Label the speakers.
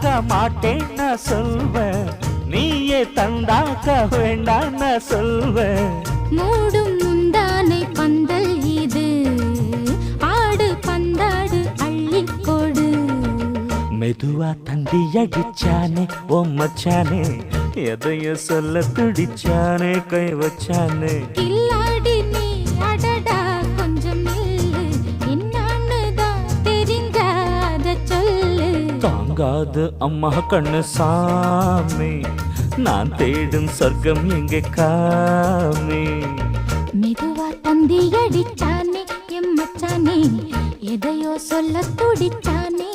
Speaker 1: தந்தாக்க மாட்டேன் நான் சொல்வேன், நீயே தந்தாக்க வேண்டாம் நான் சொல்வேன்.
Speaker 2: மூடும் முந்தானை பந்தல் இது, ஆடு பந்தாடு அள்ளிக்கொடு.
Speaker 1: மெதுவா தந்தி அடிச்சானே ஓ மச்சானே, எதைய சொல்ல துடிச்சானே கை வச்சானே.
Speaker 2: கில்லாடி நீ அடடா கொஞ்சம் நில்லு, என்னான்னு தான் தெரிஞ்சாத சொல்லு.
Speaker 1: தாங்காது அம்மா கண்ணு சாமி, நான் தேடும் சொர்க்கம் எங்கே காமி.
Speaker 2: மெதுவா தந்தி அடிச்சானே எம் மச்சானே, எதையோ சொல்ல துடிச்சானே.